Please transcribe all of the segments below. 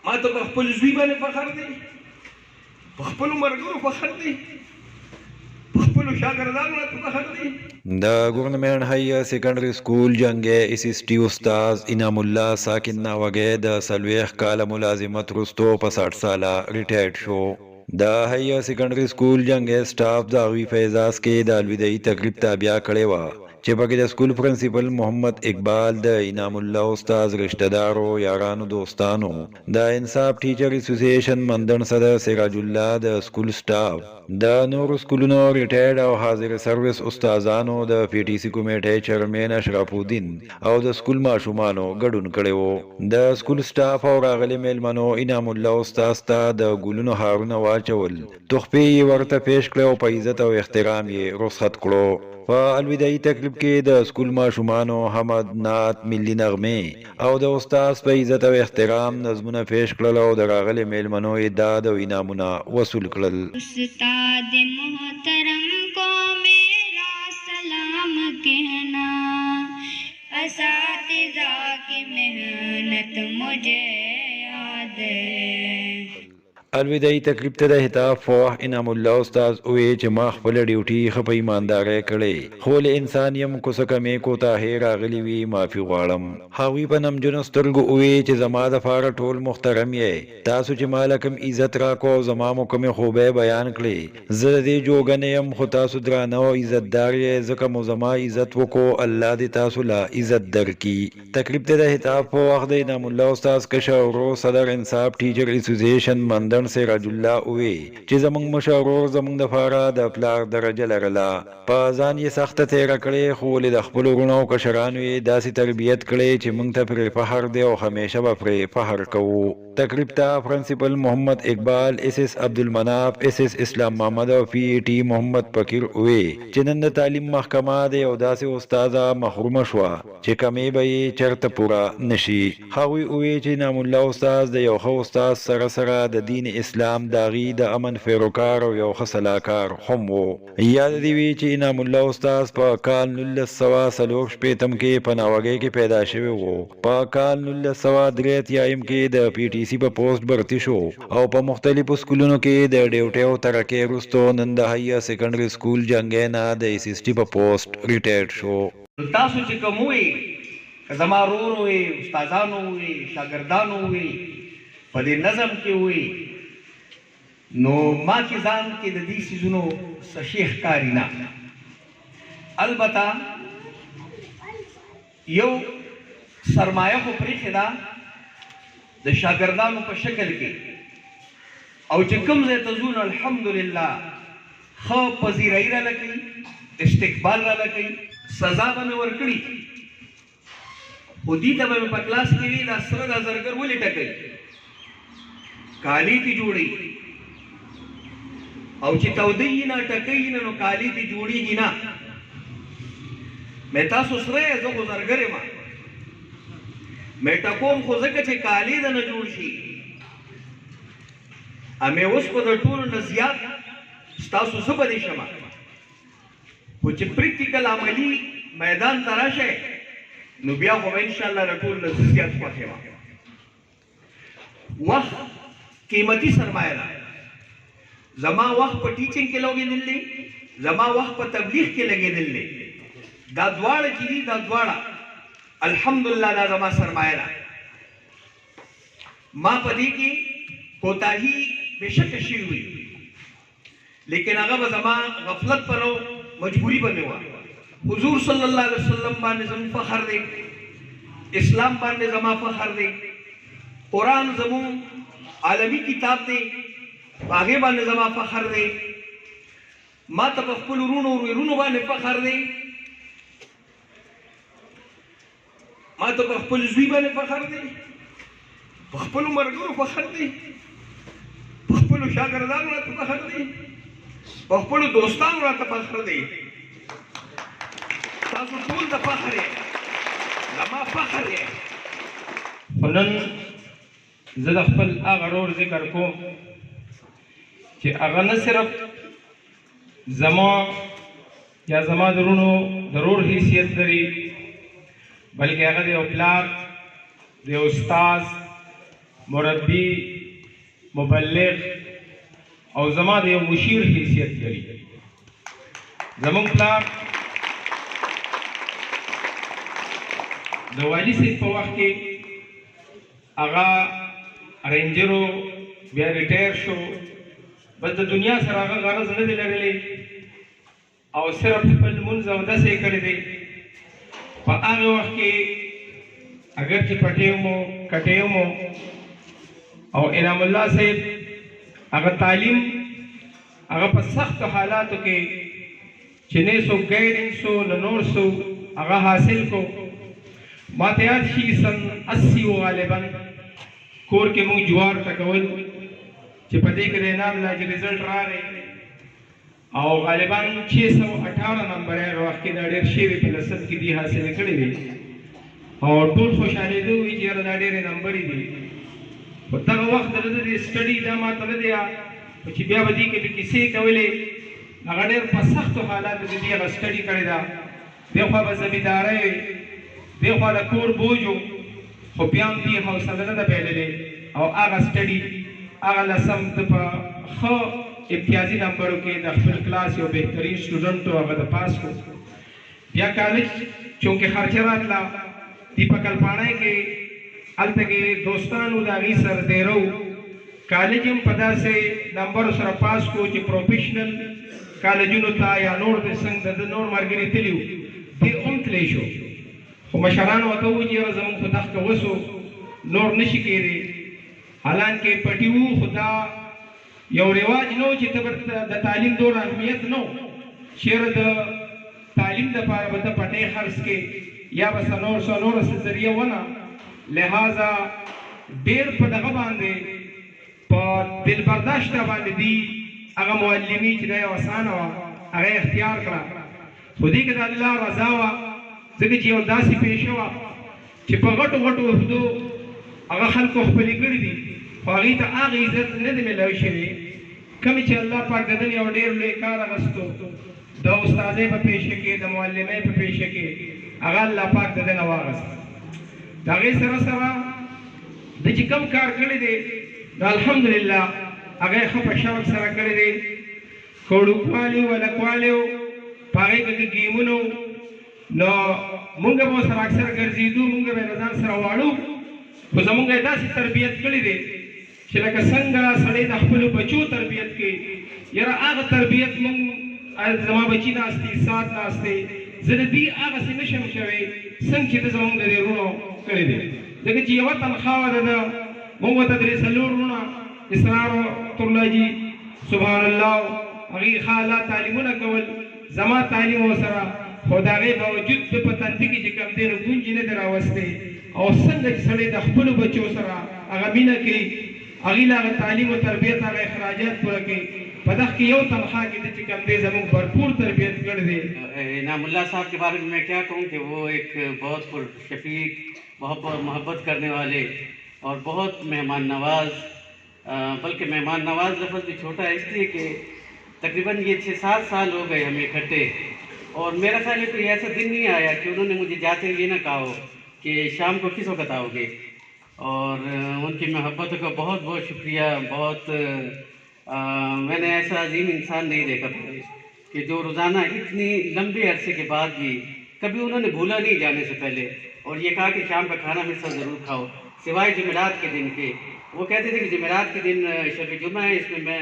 ما ته په خپل زوی باندې فخر دی، په خپلو ملګرو فخر دی، په خپلو شاګردانو راته فخر دی. د گورنمنٹ های سیکنڈری سکول جنگے اسسٹی استاذ انعام الله ساکن ناوګه د سلويخ کال ملازمت رستو په 60 ساله ریټایرډ شو. د های سیکنڈری سکول جنگے سټاف د غوی فیضاس کې د الوداعي تقریب تابع کړي و چې پکې د سکول پرنسپل محمد اقبال د انعام الله استاد رشتہ دارو یارانو دوستانو د انصاف ټیچر اسوسییشن مندن صدر سراج الله د سکول سټاف د نور سکولونو ریټایرډ او حاضر سرویس استادانو د پی ټی سی کمیټې چیرمن اشرف الدین او د سکول ماشومانو ګډون کړي. د سکول سټاف او راغلي میلمنو انعام الله استاد ته د ګلونو هارونه واچول، تحفې ورته پیش کړو او په عزت او احترام یې رخصت کړو. په الوداعي تقریب کې د سکول ماشومانو حمد نعت ملي نغمه او د استاد په عزت او احترام نظمونه پیش کړل او د راغلي میلمنو اعداد او انعامونه وصول کړل. استاد محترم کو میرا سلام کہنا، اساتذہ کی محنت مجھے یاد ہے. الوداعي تقریب ته د هتاف فوح انعام الله استاد وې چې ما خپل ډیوټي خپې ایمانداري کړې، خو له انسان يم کو څه کمې کوتاهي راغلي وي معافي غواړم. هغوی په نمجنو سترګو وې چې زما د فاره ټول محترم یې، تاسو چې مالکم عزت راکو زما مو کومې خوبه بیان کړې، زه دې جوګنه يم خو تاسو درانه او عزتدار یې، ځکه مو زما عزت وکړو، الله دې تاسو لا عزت درکړي. تقریب ته د هتاف په وخت د انعام الله استاد کشورو صدر انصاف ټیچر اسوسییشن مندن سراج الله وی چې زمونږ مشاور زمونږ د فاره د پلار درجه لرله، په ځان یې سخته تیره کړې، خو ولې د خپلو غړو کشرانو یې داسې تربیت کړې چې موږ ته پرې فخر دی او همیشه به پرې فخر کوو. تقریب ته پرنسپل محمد اقبال، اس اس عبدالمناف، اس اس اسلام محمد او پی ای ټی محمد فقیر وی چې نن د تعلیم محکمه دی او داسې استاده محروم شوه چې کمې به یې چرته پوره نشي. هغوی وی چې انعام الله استاد د یو ښه استاد سره سره د دین اسلام داغي د امن فیروکار او یو خصلاکار هم وو. یاد دی وی چې انعام الله استاد په کال 1940 کې په ناوګي کې پیدا شوی وو. په کال 1983 کې د پی ټی سی په پوسټ برتی شو او په مختلفو سکولونو کې د ډیوټي او ترقې وروسته نن د های سیکنډري سکول جنګې نه د اس اس ټي په پوسټ ریټایرډ شو. تاسو چې کوم وي زما ورور وي، استادانو وي، شاګردانو وي، په دې نظم کې وي، نو ما کې ځان کې د دې سيزونو څه شیخ کاری نه. البته یو سرمایه خو پرېښې ده د شاګردانو په شکل کې، او چې کوم ځای ته ځو نو الحمدلله ښه پذیرایي راله کوي، استقبال راله کوي، سزا به مې ورکړي. خو دې ته به مې په کلاس کې وي دا سره دا زرګر ولې ټکوي، کالي دې جوړوي، او چې تودې نه ټکوي نه نو کالي دې جوړېږي نه. مې تاسو سره یې زه خو زرګر یم، مې ټکوم خو ځکه چې کالي د نه جوړ شي. مې اوس په د ټولو نه زیات ستاسو زه به دې شمه، خو چې پریکټیکل عملي میدان ته راشئ نو بیا خو به انشاءالله د ټولو نه زه زیات خوښ یم. وخت قیمتي سرمایه ده. زما وخت په ټیچنګ کې لګېدل دی، زما وخت په تبلیغ کې لګېدل دی. دا دواړه چې دي دا دواړه الحمدلله دا زما سرمایه ده. ما په دې کې کوتاهي بېشکه شوي وي، لیکن هغه به زما غفلت په نو مجبوري به مې وه. حضور صلی الله علیه وسلم باندې زموږ فخر دی، اسلام باندې زما فخر دی، قرآن زموږ عالمي کتاب دی، هغې باندې زما فخر دی. ما ته په خپلو وروڼو ورورونو باندې فخر دی، ما ته په خپل زوی باندې فخر دی، په خپلو ملګرو فخر دی، په خپلو شاګردانو راته فخر دی، په خپلو دوستانو راته فخر دی. تاسو ټول د فخر یې، زما فخر یې. خو نن زه د خپل هغه ورور ذکر کوم چې هغه نه صرف زما یا زما د ورور حیثیت لري، بلکې هغه د یو پلار، د یو استاذ، مربي مبلغ او زما د یو مشیر حیثیت لري. زمونږ پلار د والي صاحب په وخت کې هغه رینجرو بیا ریټایر شو، بس د دنیا سره هغه غرض نه دی لرلی او صرف خپل لمونځ او اودس یې کړی دی. په هغه وخت کې اگر چې پټیو مو کټیو مو او انعام الله صاحب هغه تعلیم هغه په سخت حالاتو کې چې نه سو ګایډنس او نه نور سو هغه حاصل کو. ما ته یاد شي سن 80 غالبا کور کې موږ جوار ټکول چې په دې کې د انعام الله چې رزلټ راغی او غالبا 618 نمبر یې وخت کې د ډېر شی په لسد کې دی حاصل کړی دی او ټول خوشاله دي چې دا ډېر نمبر دي. په دغه وخت د سټډي دا ماته نه دی چې بیا به دې کې به کیسې کولې، هغه ډېر په سختو حالاتو کې دې هغه سټډي کړې ده. دې خوا به زمیندارۍ وي، دې خوا د کور بوج و، خو بیا هم دې حوصله نه ده بایللې او هغه سټډي هغه لسم د په ښه امتیازي نمبرو کې د خپل کلاس یو بهترین سټوډنټ و، هغه د پاس کړو. بیا کالج چونکې خرچه راتله دی په کلپاڼۍ کې هلته کې دوستانو د هغې سره دیرو کالج هم په داسې نمبرو سره پاس کو چې پروفیشنل کالجونو ته یا نور د څنګه د نور ملګري تلي وو دې هم تلی شو. خو مشرانو ورته وویل چې یاره زموږ خو دغه وسو نور نشي کېدی. حالانکې پټي وو خو دا یو رواج نه و چې ته د تعلیم دور اهمیت نه و، چېرې د تعلیم دپاره به ته پټۍ خرڅ کې یا به نور څه ذریعه ونه. لہذا ډېر په دغه باندې په دل برداشته باندې دي هغه معلمي چې دا یو اسانه وه هغه اختیار کړه. خو دې کې د الله رضا وه، ځکه چې یو داسې پیشه وه چې په غټو غټو عهدو هغه خلکو خپلې کړي دي، خو هغې ته هغه عزت نه دی میلاوي شوی کومې چې الله پاک د ده یو ډېر لوی کار اخیستو د استادۍ په پیشه کې د معلمۍ په پیشه کې هغه الله پاک د ده نه واخیست. د هغې سره سره د چې کوم کار کړی دی نو الحمدلله هغه یې ښه په شوق سره کړی دی. کوړوکوالي ولکوالي په هغې کې ګیمونه نو مونږ به ورسره اکثر ګرځېدو، مونږ به یې له ځان سره واړو، خو زمونږ یې داسې تربیت کړی دی چې لکه څنګه سړی د خپلو بچو تربیت کوي، یاره هغه تربیت مونږ زما بچي ناست دي سات ناست دی زه د دوی هغسې نه شم شوی څنګه چې ده زمونږ د دې وروڼو کړی دی. ځکه چې یوه تنخوا وه د ده مونږ ورته درې څلور وروڼه اسرار الله جي سبحان الله هغې ښه الله تعلیمونه کول، زما تعلیم ورسره، خو د هغې باوجود ده په تندي کې چې کوم دی نو ګونجې نه دی راوستی او څنګه چې سړی د خپلو بچو سره هغه مینه کوي، هغې له هغه تعلیم و تربیت هغه اخراجات پوره کوي. په دغه کې یو تنخوا کې ده چې کوم دی زموږ بھرپور تربیت کړی دی. انعام اللہ صاحب کے بارے میں کیا کہوں کہ وہ ایک بہت پرشفیق محبت کرنے والے اور بہت مہمان نواز، بلکہ مہمان نواز لفظ بھی چھوٹا ہے اس لیے کہ تقریباً یہ 6-7 سال ہو گئے ہمیں اکٹھے، اور میرا خیال ہے کوئی ایسا دن نہیں آیا کہ انہوں نے مجھے جاتے یہ نہ کہا ہو کہ شام کو کس وقت آؤ گے. اور ان کی محبتوں کا بہت بہت شکریہ. بہت میں نے ایسا عظیم انسان نہیں دیکھا تھا کہ جو روزانہ اتنی لمبے عرصے کے بعد بھی کبھی انہوں نے بھولا نہیں جانے سے پہلے، اور یہ کہا کہ شام کا کھانا میرے ساتھ ضرور کھاؤ سوائے جمعرات کے دن کے. وہ کہتے تھے کہ جمعرات کے دن شب جمعہ ہے، اس میں میں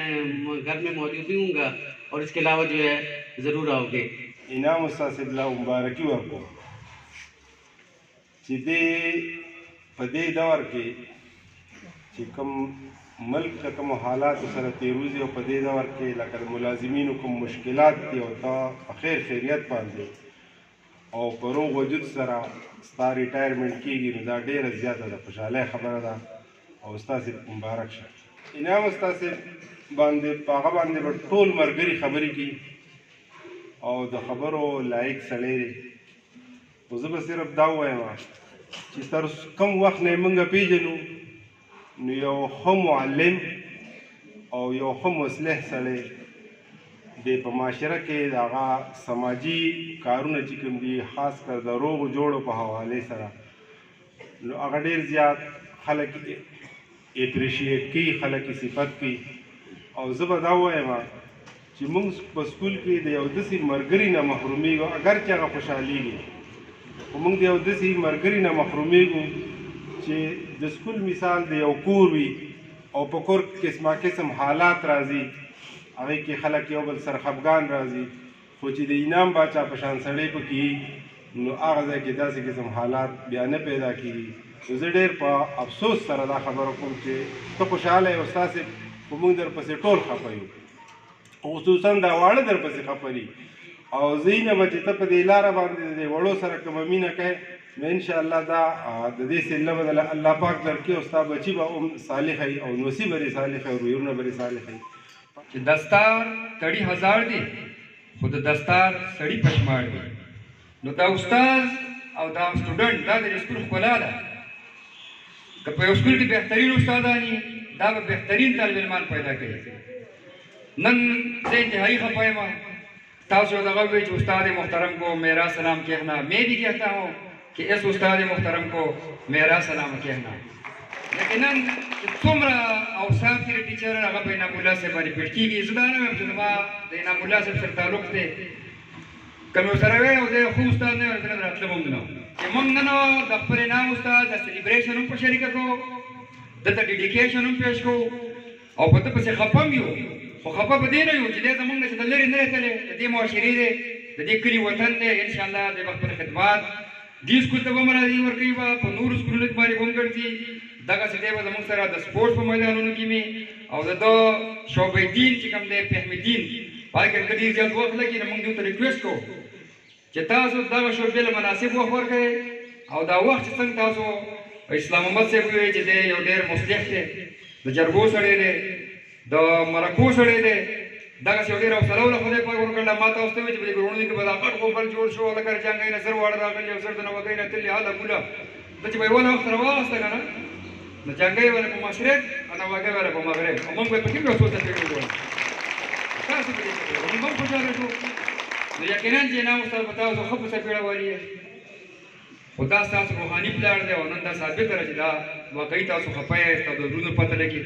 گھر میں موجود ہی ہوں گا اور اس کے علاوہ جو ہے ضرور آؤ گے. انعام استاد صاحب له مبارکي ورکړو چې دې په دې دور کې چې کوم ملک ته کوم حالات سره تیروزي او په دې دور کې لکه د ملازمینو کوم مشکلات دي او تا په خیر خیریت باندې او په روغ وجود سره ستا ریټایرمنټ کېږي نو دا ډېره زیاته ده خوشحالۍ خبره ده او استاد صاحب مبارک شه. انعام استاد صاحب باندې په هغه باندې به ټول ملګري خبرې کوي او د خبرو لایق سړی دی. خو زه به صرف دا ووایم چې تر کوم وخت نه یې موږ پېژنو نو یو ښه معلم او یو ښه مصلح سړی دی په معاشره کې د هغه سماجي کارونه چې کوم دي خاص کر د روغو جوړو په حوالې سره نو هغه ډېر زیات خلک اپریشیټ کوي، خلک یې صفت کوي. او زه به دا ووایم چې موږ په سکول کې د یو داسې ملګري نه محرومیږو، اگر چې هغه خوشحالېږي، خو موږ د یو داسې ملګري نه محرومیږو چې د سکول مثال د یو کور وي او په کور قسمه قسم حالات راځي، هغې کې خلک یو بل سره خفګان راځي، خو چې د انعام باچا په شان سړی پکې وي نو هغه ځای کې داسې قسم حالات بیا نه پیدا کېږي. نو زه ډېر په افسوس سره دا خبره کوم چې ته خوشحاله یې او ستاسې خو موږ درپسې ټول خفه یو، خصوصا دا واړه درپسې خفه دي. او زه یې نه به چې ته په دې لاره باندې د دې وړو سره کومه مینه کوې نو انشاءالله دا د دې سله به الله پاک درکړي او ستا بچي به هم صالح وي او نوسي به یې صالح وي او رویونه به یې صالح وي. چې دستار تړي هزار دي خو د دستار سړي پشماړ دي. نو دا استاد او دا سټوډنټ دا د سکول ښکلا ده. که په یو سکول کې بهترین استادان وي دا به بهترین طالب علمان پیدا کوي. نن زه انتهایی خفه یم. تاسو دغه وی چې استاد محترم کو میرا سلام کہنا، میں بھی کہتا ہوں کہ اس استاد محترم کو میرا سلام کہنا. لیکن نن څومره اوصاف کې ټیچر هغه په انعام الله صاحب باندې پټ کېږي. زه دا نه وایم چې زما د انعام الله صاحب سره تعلق دی، که مې ورسره وی او دی خو استاد نه ورته راتلم هم نه چې موږ نن د خپل انعام استاد د سلیبریشن هم په شریکه کوو، دته ډیډیکیشن هم پیش کوو او په ده پسې خفه هم یو. خو خفه په دې نه یو چې دی زموږ نه چې د لرې نه راتلی د دې معاشرې دی، د دې کلي وطن دی. انشاءالله دی به خپل خدمات دې سکول ته به هم راځي ورکوي، به په نورو سکولونو باندې به هم ګرځي. دغسې دی به زموږ سره د سپورټس په میدانونو کې مې او د ده شعبه دین چې کوم دی فهم دین په هغې کې ډېر زیات وخت لګي. نو موږ دوی ته ریکویسټ کوو چې تاسو دغه شعبې له مناسب وخت ورکوئ او دا وخت چې څنګه تاسو اسلام محمد صاحب ووایي چې دی یو ډېر مصلح دی، د جرګو سړی دی، د مرکو سړی دی، دغسې یو ډېر حوصله وله خدای پاک ورکړله. ما تاسو ته وایي چې په دې ګروڼو کې به دا غټ غوبل جوړ شو، لکه د جنګۍ نه زر واړه راغلي او زر د نوګۍ نه تللي هله ګوله ده چې به یې ونه وخت راواغسته که نه د جنګۍ والا په مشرق او نوګۍ والا په مغرب او موږ به په کوم یو څو څپېړې وګورو. تاسو په دې موږ هم خوشحاله شو. نو یقینا چې انعام استاد به تاسو ښه په څپېړه والي یې، خو دا ستاسو روحاني پلار دی او نن دا ثابته ده چې دا واقعي تاسو خفه یاست او د زړونو پته لګي.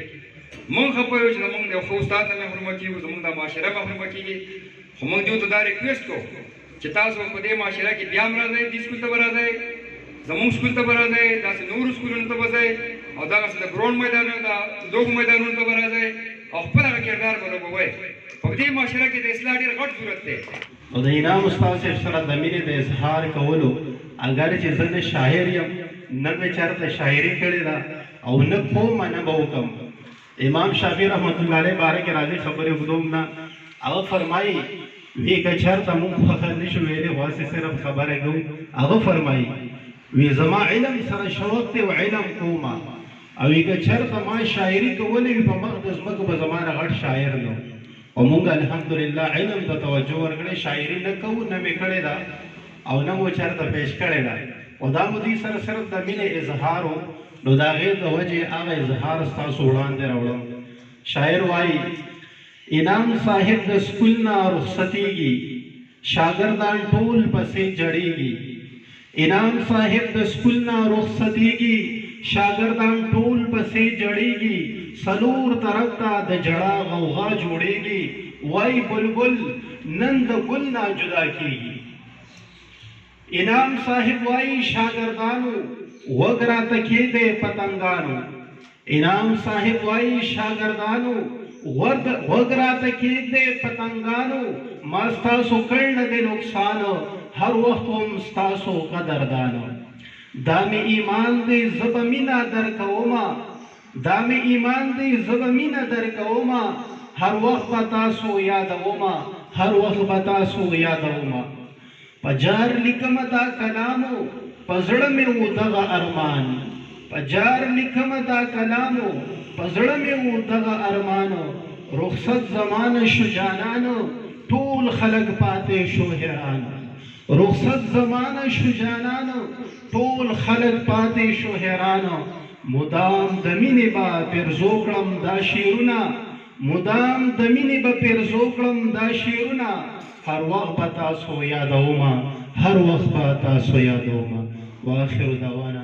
موږ خفه یو چې زموږ د یو ښه استاد نه محرومه کېږو، زموږ دا معاشره محرومه کېږي. خو موږ دوی ته دا ریکویسټ کوو چې تاسو په دې معاشره کې بیا هم راځئ، دې سکول ته به راځئ، زموږ سکول ته به راځئ، داسې نورو سکولونو ته به ځئ او دغسې د ګراونډ میدانونو د لوبو میدانونو ته به راځئ او خپل هغه کردار به لوبوئ. په دې معاشره کې د اصلاح ډېر غټ ضرورت دی. او د انعام استاد صاحب سره د مینې د اظهار کولو اگر چې زه نه شاعر یم، نه مې چېرته شاعري کړې ده او نه کومه نه به وکړم. امام شافعي رحمت الله علیه باره کې راځي خبرې وکړم نه، هغه فرمایي وی که چېرته مونږ خوښه نه شو ویلی خو هسې صرف خبره کوو. هغه فرمایي وی زما علم سره شوق دی او علم کومه، او وی که چېرته ما شاعري کولی وي په مخ د ځمکو به زما نه غټ شاعر نه او مونږ الحمدلله علم ته توجه ورکړې، شاعري نه کوو، نه مې کړې ده او نه مو چېرته پیش کړې ده. او دا مو دوی سره صرف د مینې اظهار و، نو د هغې د وجې هغه اظهار ستاسو وړاندې راوړم. شاعر وایي انعام صاحب د سکول نه رخصتېږي، شاګردان ټول پسې جړېږي. انعام صاحب د سکول نه رخصتېږي، شاګردان ټول پسې جړېږي. څلور طرف ته د جړا غوغا جوړېږي، وای بلبل نن د ګل نه جدا کېږي. انعام صاحب وایي شاګردانو وږ راته کېدی پتنګانو. انعام صاحب وایي شاګردانو وږ راته کېدی پتنګانو، ما ستاسو کړ نه دی نقصان، هر وخت هم ستاسو قدردانو. دا مې ایمان دی زه به مینه درکومه، دا مې ایمان دی زه به مینه درکومه، هر وخت به تاسو یادومه، هر وخت به تاسو یادومه. په جار لیکمه دا کلامو، په زړه مې و دغه ارمان، په جار لیکمه دا کلامو، په زړه مې و دغه ارمانو. رخصت زمانه شو جانانو، ټول خلق پاتې شو حیران. رخصت زمانه شو جانانو، ټول خلق پاتې شو حیران. مدام د مینې به پرزو کړم دا شعرونه، مدام د مینې به پرزو کړم دا شعرونه، هر وخت به تاسو یادومه، هر وخت به تاسو یادومه. واخر دعوانا